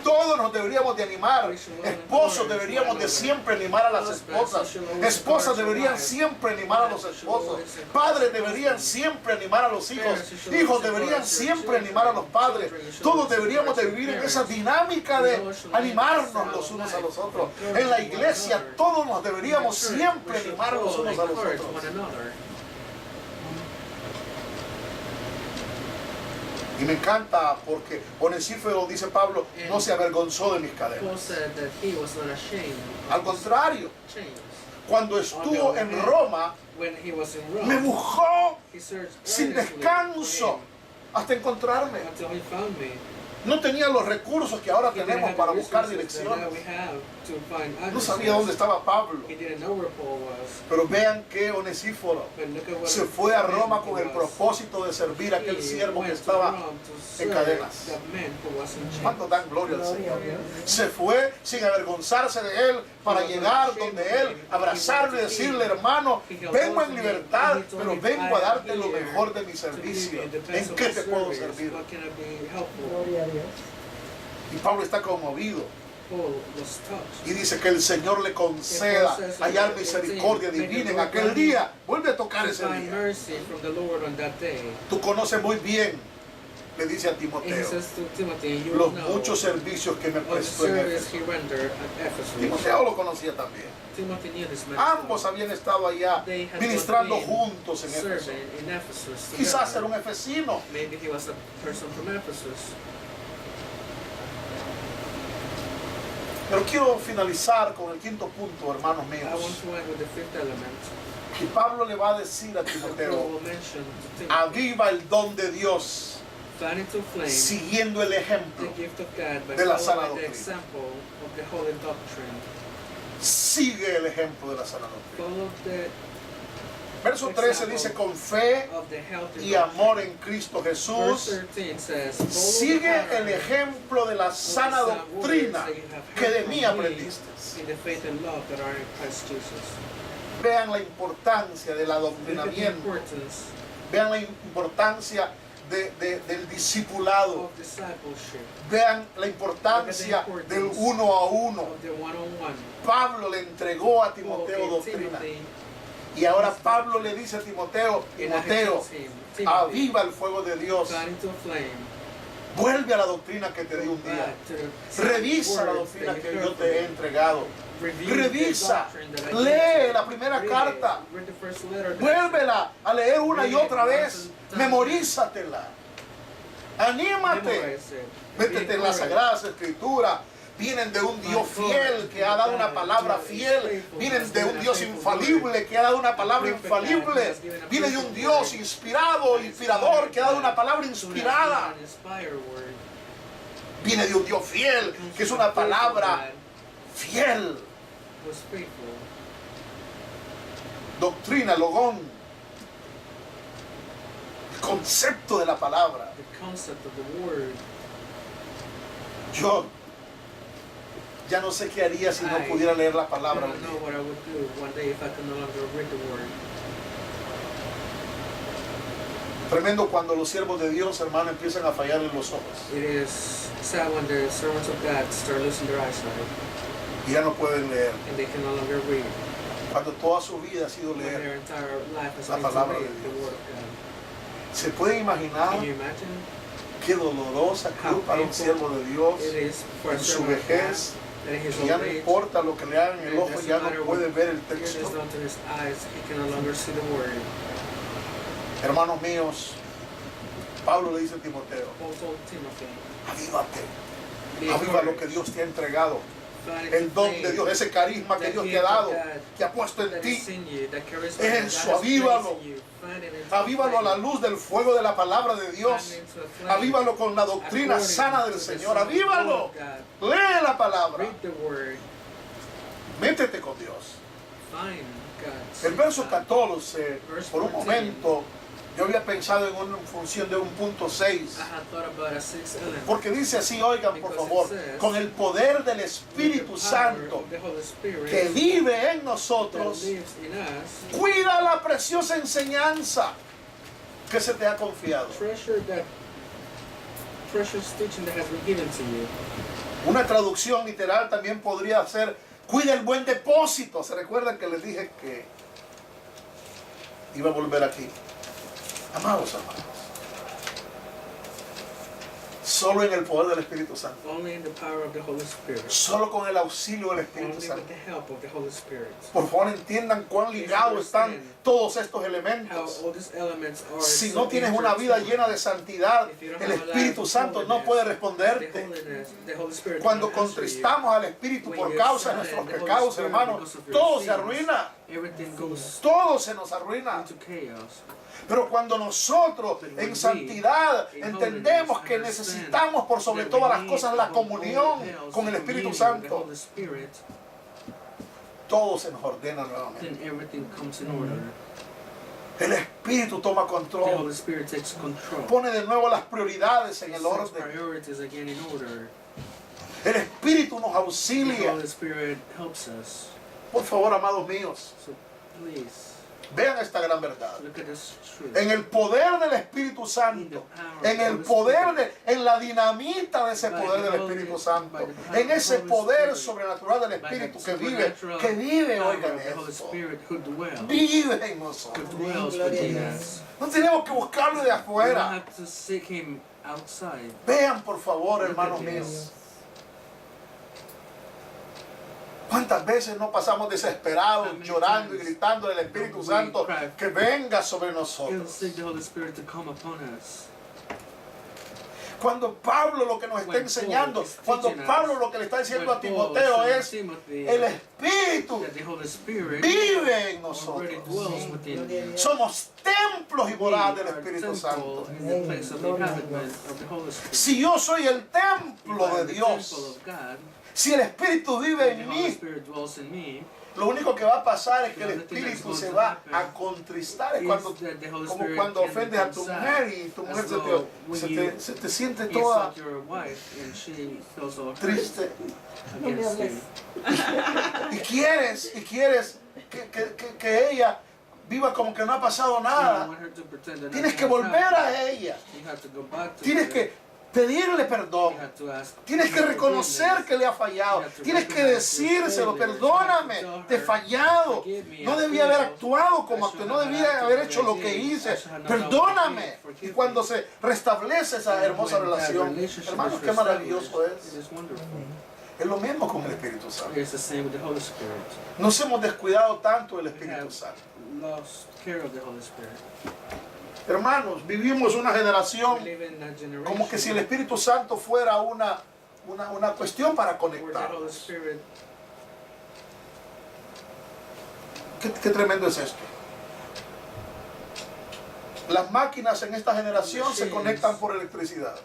Todos nos deberíamos de animar. Esposos deberíamos de siempre animar a las esposas. Esposas deberían siempre animar a los esposos. Padres deberían siempre animar a los hijos. Hijos deberían siempre animar a los padres. Todos deberíamos de vivir en esa dinámica de animarnos los unos a los otros. En la iglesia todos nos deberíamos siempre animar los unos a los otros. Y me encanta porque Onesíforo, dice Pablo, no se avergonzó de mis cadenas. Al contrario, cuando estuvo en Roma, me buscó sin descanso hasta encontrarme. No tenía los recursos que ahora tenemos para buscar direcciones. No sabía dónde estaba Pablo. Pero vean que Onesíforo se fue a Roma con el propósito de servir a aquel siervo que estaba en cadenas. ¿Cuánto dan gloria al Señor? Se fue sin avergonzarse de él para llegar donde él, abrazarle y decirle: hermano, vengo en libertad, pero vengo a darte lo mejor de mi servicio. ¿En qué te puedo servir? Gloria a Dios. Y Pablo está conmovido. Y dice que el Señor le conceda hallar misericordia divina en aquel día. Vuelve a tocar ese día. Tú conoces muy bien, le dice a Timoteo, los muchos servicios que me prestó en Éfeso. Timoteo lo conocía también. Ambos habían estado allá ministrando juntos en Éfeso. Quizás era un efesino. Pero quiero finalizar con el quinto punto, hermanos míos. Y Pablo le va a decir a Timoteo: aviva el don de Dios, siguiendo el ejemplo de la sana doctrina. Sigue el ejemplo de la sana doctrina. Verso 13 dice: con fe y amor en Cristo Jesús, sigue el ejemplo de la sana doctrina que de mí aprendiste. Vean la importancia del adoctrinamiento. Vean la importancia del discipulado. Vean la importancia del uno a uno. Pablo le entregó a Timoteo doctrina. Y ahora Pablo le dice a Timoteo: Timoteo, aviva el fuego de Dios. Vuelve a la doctrina que te di un día. Revisa la doctrina que yo te he entregado. Revisa, lee la primera carta. Vuélvela a leer una y otra vez. Memorízatela. Anímate. Métete en las Sagradas Escrituras. Vienen de un Dios fiel que ha dado una palabra fiel. Vienen de un Dios infalible que ha dado una palabra infalible. Viene de un Dios inspirado, inspirador, que ha dado una palabra inspirada. Viene de un Dios fiel que es una palabra fiel. Doctrina, logón, el concepto de la palabra. Yo ya no sé qué haría si no pudiera leer la palabra. Tremendo cuando los siervos de Dios, hermano, empiezan a fallar en los ojos. Y ya no pueden leer. Cuando toda su vida ha sido leer la palabra de Dios. ¿Se puede imaginar qué dolorosa cruz para un siervo de Dios en su vejez? Y ya no importa lo que le hagan en el ojo, ya no puede ver el texto. Hermanos míos, Pablo le dice a Timoteo: avívate, aviva lo que Dios te ha entregado, el don de Dios, ese carisma que Dios te ha dado, que ha puesto en ti. Eso, avívalo. Avívalo a la luz del fuego de la palabra de Dios. Avívalo con la doctrina sana del Señor. Avívalo. Lee la palabra. Métete con Dios. El verso 14, por un momento, Yo había pensado en una función de un punto 6. Porque dice así, oigan por favor, con el poder del Espíritu Santo que vive en nosotros, cuida la preciosa enseñanza que se te ha confiado. Una traducción literal también podría ser, cuida el buen depósito. ¿Se recuerdan que les dije que iba a volver aquí? Amados hermanos, solo en el poder del Espíritu Santo, solo con el auxilio del Espíritu Santo. Por favor, entiendan cuán ligados están todos estos elementos. Si no tienes una vida llena de santidad, el Espíritu Santo no puede responderte. Cuando contristamos al Espíritu por causa de nuestros pecados, hermanos, todo se arruina. Todo se nos arruina. Pero cuando nosotros en santidad entendemos que necesitamos por sobre todas las cosas la comunión con el Espíritu Santo, todo se nos ordena nuevamente. El Espíritu toma control. Pone de nuevo las prioridades en el orden. El Espíritu nos auxilia. Por favor, amados míos, vean esta gran verdad. En el poder del Espíritu Santo, en la dinamita de ese poder del Espíritu Santo, en ese poder sobrenatural del Espíritu que vive, oigan esto, vive en nosotros. No tenemos que buscarlo de afuera. Vean por favor, hermanos míos, ¿cuántas veces no pasamos desesperados, llorando y gritando al Espíritu Santo que venga sobre nosotros? Cuando Pablo lo que nos está enseñando, cuando Pablo lo que le está diciendo a Timoteo es, el Espíritu vive en nosotros. Somos templos y moradas del Espíritu Santo. Si yo soy el templo de Dios, si el Espíritu vive en mí, lo único que va a pasar es que el Espíritu se va a contristar. Es como cuando ofendes a tu mujer y tu mujer se te siente toda triste. Y quieres que ella viva como que no ha pasado nada. Tienes que volver a ella. Tienes que pedirle perdón. Tienes que reconocer que le ha fallado. Tienes que decírselo, perdóname, te he fallado. No debía haber actuado como actué, no debía haber hecho lo que hice. Perdóname. Y cuando se restablece esa hermosa relación, hermanos, qué maravilloso es. Es lo mismo con el Espíritu Santo. Nos hemos descuidado tanto del Espíritu Santo. Hermanos, vivimos una generación como que si el Espíritu Santo fuera una cuestión para conectarnos. ¿Qué tremendo es esto? Las máquinas en esta generación se conectan por electricidad.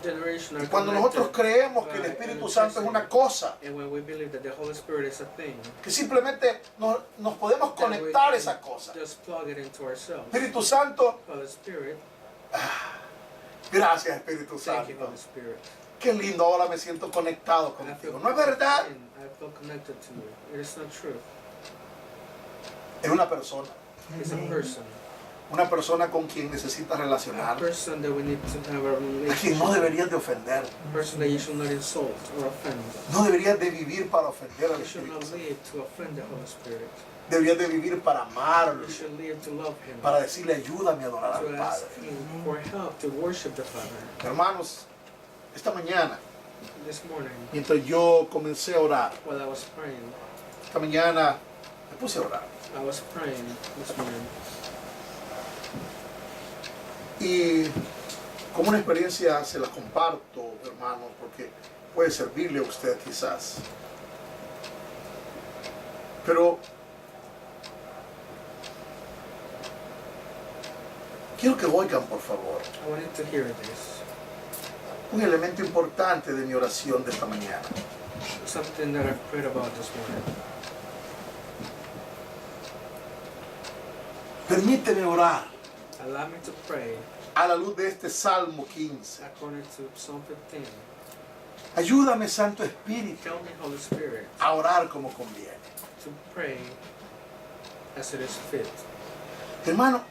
Y cuando nosotros creemos que el Espíritu Santo es una cosa, que simplemente nos podemos conectar a esa cosa. Espíritu Santo, gracias Espíritu Santo. Qué lindo, ahora me siento conectado contigo. ¿No es verdad? Es una persona. Una persona con quien necesitas relacionar, a quien no deberías de ofender, no deberías de vivir para ofender al Espíritu Santo. Deberías de vivir para amarlo, para decirle ayúdame a adorar al Padre. Hermanos, esta mañana, mientras yo comencé a orar, esta mañana me puse a orar. Y como una experiencia se la comparto, hermanos, porque puede servirle a usted quizás. Pero quiero que oigan, por favor, un elemento importante de mi oración de esta mañana. Permíteme orar Allow me to pray a la luz de este Salmo 15. according to Psalm 15. Ayúdame, Santo Espíritu, Help me, Holy Spirit, a orar como conviene. to pray as it is fit. Hermano,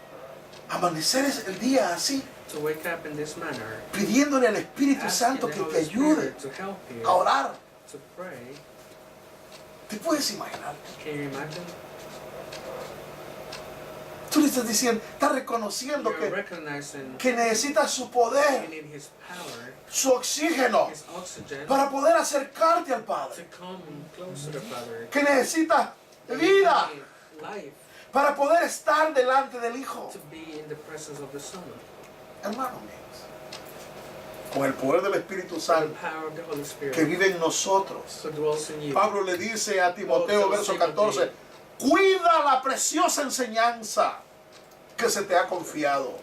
amanecer es el día así, To wake up in this manner, pidiéndole al Espíritu asking Santo the que te Holy ayude Spirit to help you a orar. to pray. ¿Te puedes imaginar? Can you imagine? Tú le estás diciendo, estás reconociendo You're recognizing que necesitas su you poder, need His power, su oxígeno, His oxygen, para poder acercarte al to Padre. come close to the Father. Que necesitas You vida need life para poder estar delante del Hijo. to be in the presence of the Son. Hermanos míos, con el poder del Espíritu The Santo power of the Holy Spirit que vive en nosotros. who dwells in you. Pablo le dice a Timoteo, verso 14, cuida la preciosa enseñanza que se te ha confiado.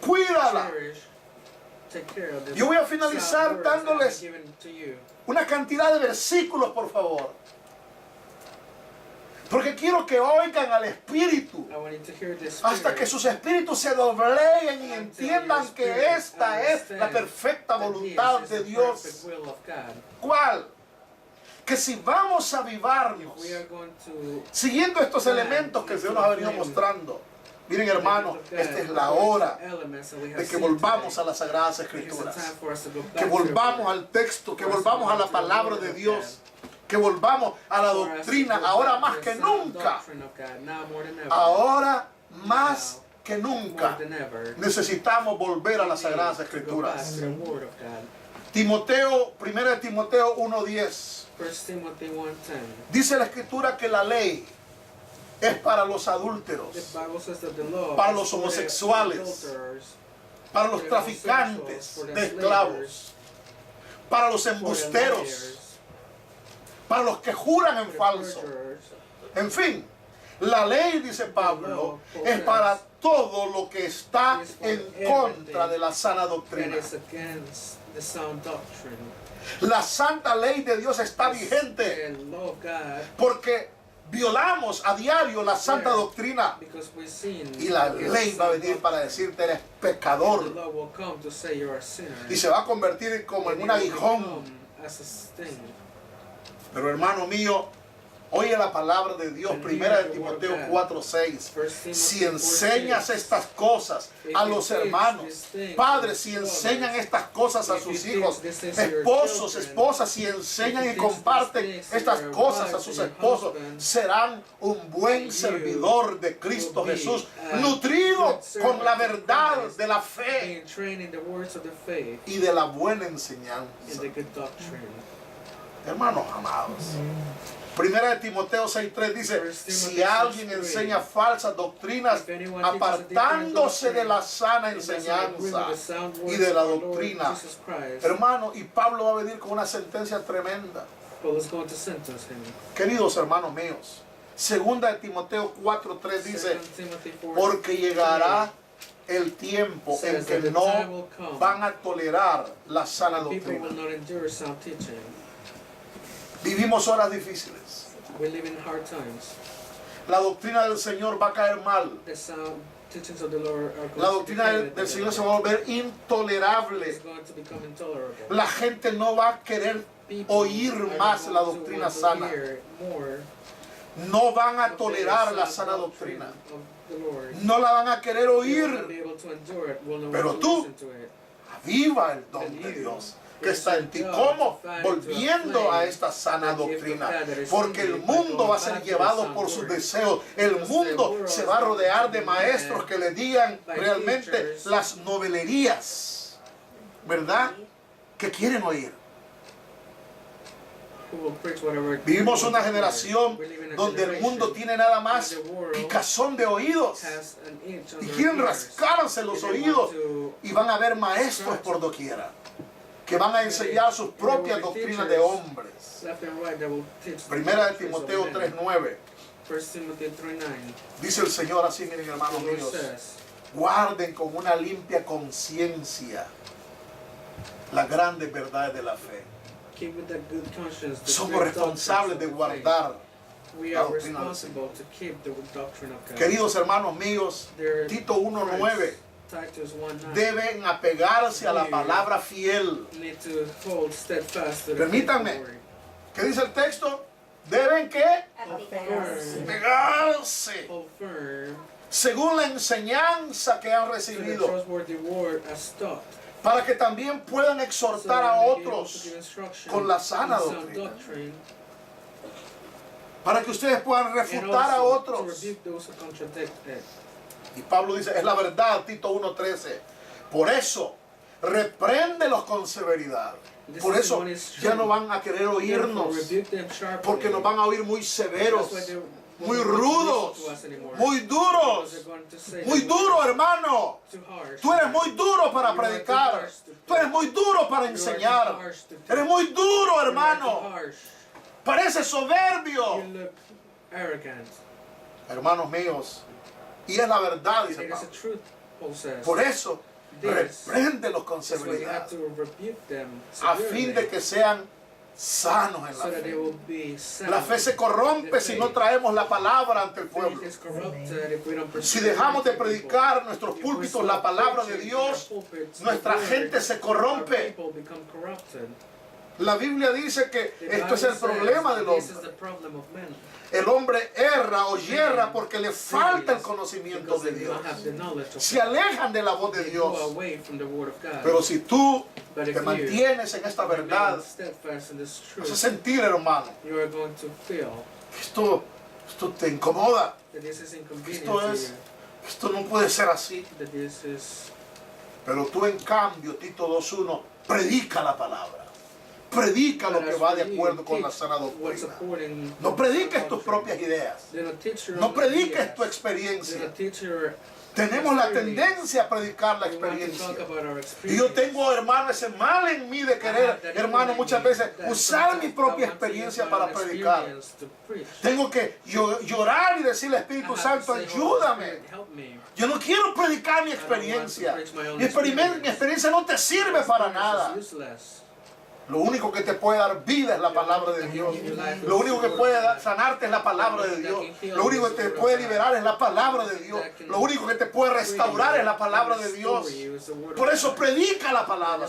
Cuídala. Cherish, take care of this Yo voy a finalizar sound words that I've dándoles given to you. una cantidad de versículos, por favor. Porque quiero que oigan al Espíritu I want you to hear this hasta que sus espíritus se dobleguen y entiendan que esta es la perfecta voluntad de Dios. ¿Cuál? Que si vamos a avivarnos siguiendo estos elementos que el Señor nos ha venido mostrando. Miren, hermanos, esta es la hora de que volvamos a las Sagradas Escrituras, que volvamos al texto, que volvamos a la palabra de Dios, que volvamos a la doctrina, ahora más que nunca. Ahora más que nunca necesitamos volver a las Sagradas Escrituras. Timoteo, 1 Timoteo 1:10. Dice la Escritura que la ley es para los adúlteros, para los homosexuales, para los traficantes de esclavos, para los embusteros, para los que juran en falso. En fin, la ley, dice Pablo, es para todo lo que está en contra de la sana doctrina. La santa ley de Dios está vigente porque violamos a diario la santa doctrina, y la ley va a venir para decirte eres pecador, y se va a convertir como en un aguijón. Pero hermano mío, oye la palabra de Dios, 1 Timoteo 4:6. Si enseñas estas cosas a los hermanos, padres, si enseñan estas cosas a sus hijos, esposos, esposas, si enseñan y comparten estas cosas a sus esposos, serán un buen servidor de Cristo Jesús, nutrido con la verdad de la fe y de la buena enseñanza. Hermanos amados, 1 Timoteo 6:3 dice, si alguien enseña falsas doctrinas apartándose de la sana enseñanza y de la doctrina, hermano, y Pablo va a venir con una sentencia tremenda. Queridos hermanos míos, 2 Timoteo 4:3 dice, porque llegará el tiempo en que no van a tolerar la sana doctrina. Vivimos horas difíciles. La doctrina del Señor va a caer mal. La doctrina del Señor se va a volver intolerable. La gente no va a querer oír más la doctrina sana. No van a tolerar la sana doctrina. No la van a querer oír. Pero tú, aviva el don de Dios que está en ti. ¿Cómo? Volviendo a esta sana doctrina. Porque el mundo va a ser llevado por sus deseos. El mundo se va a rodear de maestros que le digan realmente las novelerías, ¿verdad?, que quieren oír. Vivimos una generación donde el mundo tiene nada más picazón de oídos y quieren rascarse los oídos, y van a haber maestros por doquiera que van a enseñar sus propias doctrinas de hombres. 1 Timoteo 3:9 dice el Señor así, miren hermanos míos, guarden con una limpia conciencia las grandes verdades de la fe. Somos responsables de guardar We are responsible to keep the doctrine of God. Queridos hermanos míos, Tito 1:9 deben apegarse a la palabra fiel. Permítanme, ¿qué dice el texto? Deben ¿qué? Apegarse según la enseñanza que han recibido, para que también puedan exhortar a otros con la sana doctrina, para que ustedes puedan refutar a otros. Y Pablo dice, es la verdad, Tito 1:13. Por eso, repréndelos con severidad. Por eso ya no van a querer oírnos, porque nos van a oír muy severos, muy rudos, muy duros. Muy duro, hermano. Tú eres muy duro para predicar. Tú eres muy duro para enseñar. Eres muy duro, hermano. Parece soberbio. Hermanos míos, y es la verdad, dice Pablo. Por eso, repréndelos con severidad, a fin de que sean sanos en la fe. La fe se corrompe si no traemos la palabra ante el pueblo. Si dejamos de predicar nuestros púlpitos la palabra de Dios, nuestra gente se corrompe. La Biblia dice que esto es el problema del hombre. El hombre erra o yerra porque le falta el conocimiento de Dios. Se alejan de la voz de Dios. Pero si tú te mantienes en esta verdad, vas a sentir, hermano, esto te incomoda. Esto no puede ser así. Pero tú, en cambio, Tito 2:1, predica la palabra. Predica lo que va de acuerdo con la sana doctrina. No prediques tus propias ideas. No prediques tu experiencia. Tenemos la tendencia a predicar la experiencia. Y yo tengo, hermano, ese mal en mí de querer, hermano, muchas veces usar mi propia experiencia para predicar. Tengo que llorar y decirle, Espíritu Santo, ayúdame. Yo no quiero predicar mi experiencia. Mi experiencia no te sirve para nada. Lo único que te puede dar vida es la palabra de Dios. Lo único que puede sanarte es la palabra de Dios. Lo único que te puede liberar es la palabra de Dios. Lo único que te puede restaurar es la palabra de Dios. Por eso predica la palabra.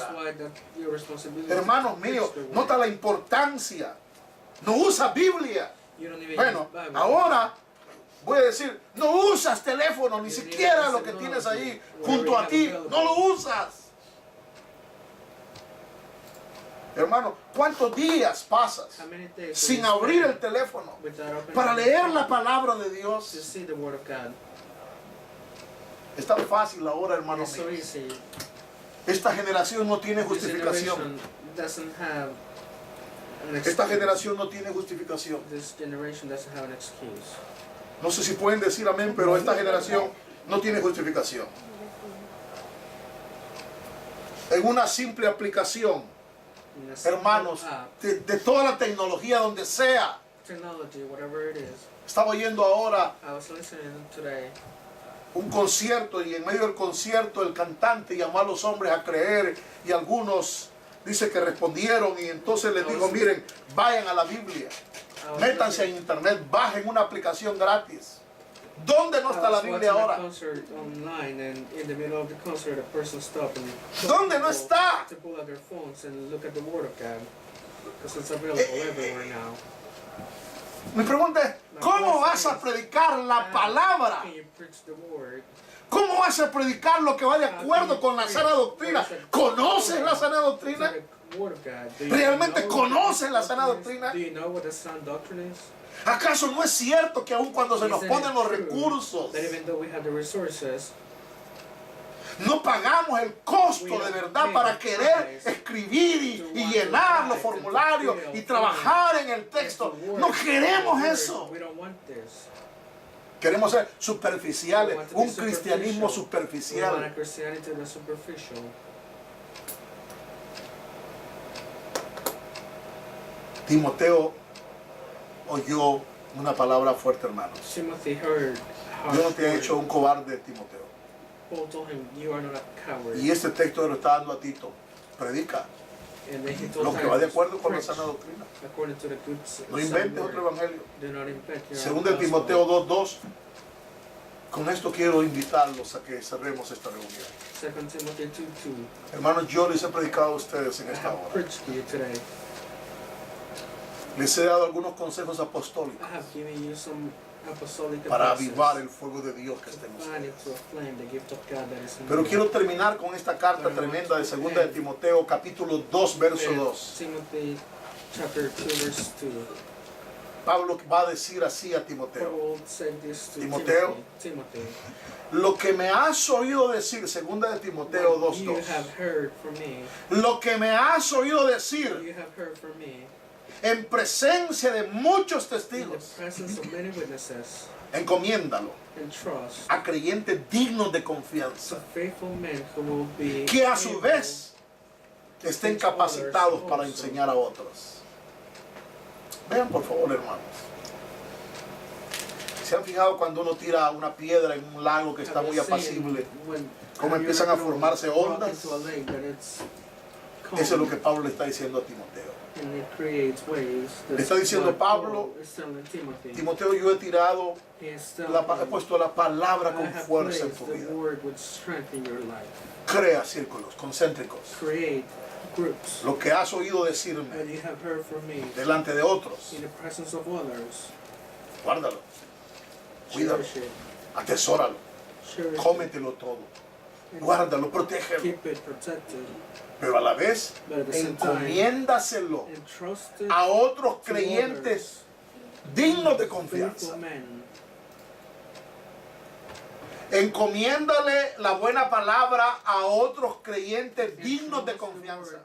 Hermanos míos, nota la importancia. No usa Biblia. Bueno, ahora voy a decir, no usas teléfono, ni siquiera lo que tienes ahí junto a ti. No lo usas. Hermano, ¿cuántos días pasas sin abrir el teléfono para leer la palabra de Dios? Es tan fácil ahora, hermano mío. Esta generación no tiene justificación. Esta generación no tiene justificación. No sé si pueden decir amén, pero esta generación no tiene justificación. En una simple aplicación, hermanos, de toda la tecnología, donde sea. Estaba oyendo ahora un concierto, y en medio del concierto el cantante llamó a los hombres a creer, y algunos dice que respondieron, y entonces les dijo, miren, vayan a la Biblia, métanse en internet, bajen una aplicación gratis. ¿Dónde no está la Biblia ahora? ¿Dónde no está? Mi pregunta es, ¿cómo vas a predicar la palabra? ¿Cómo vas a predicar lo que va de acuerdo con la sana doctrina? ¿Conoces la sana doctrina? ¿Realmente conoces la sana doctrina? ¿Acaso no es cierto que aun cuando se nos ponen los recursos, no pagamos el costo de verdad para querer escribir y llenar los formularios y trabajar en el texto? No queremos eso. Queremos ser superficiales, un cristianismo superficial. Timoteo oyó una palabra fuerte, hermanos. Yo no te he hecho un cobarde, Timoteo. Y este texto lo está dando a Tito. Predica. And then he told Lo que va de acuerdo con la Titus, sana doctrina. according to the good No sound inventes word. otro evangelio. Do not invent your own Según de gospel. Timoteo 2:2. Con esto quiero invitarlos a que cerremos esta reunión. 2 Timothy 2:2. Hermanos, yo les he predicado a ustedes en I esta have hora. preached to you today. Les he dado algunos consejos apostólicos I have given you some apostolic para advices avivar el fuego de Dios que está en to fan ustedes. into a flame the gift of God that is in Pero you. quiero terminar con esta carta tremenda de 2 de Timoteo, capítulo 2, verso 2. Timothy chapter 2 verse 2. Pablo va a decir así a Timoteo. Paul said this to Timoteo. Timothy. Lo que me has oído decir, 2 de Timoteo What you 2:2. have heard from me, Lo que me has oído what decir you have heard from me, en presencia de muchos in the testigos, presence of many witnesses, encomiéndalo and trust a creyentes dignos de to confianza, faithful men who will be que a su able vez estén capacitados para enseñar a otros. Vean por favor, hermanos. ¿Se han fijado cuando uno tira una piedra en un lago que está muy apacible? Cómo empiezan a formarse ondas. Eso es lo que Pablo le está diciendo a Timoteo. Le está diciendo Pablo, Timoteo, yo he tirado, he puesto la palabra con fuerza en tu vida. Crea círculos concéntricos. Lo que has oído decirme delante de otros, guárdalo, cuídalo, atesóralo, cómetelo todo, guárdalo, protégelo. Pero a la vez, encomiéndaselo a otros creyentes dignos de confianza. Encomiéndale la buena palabra a otros creyentes dignos de confianza.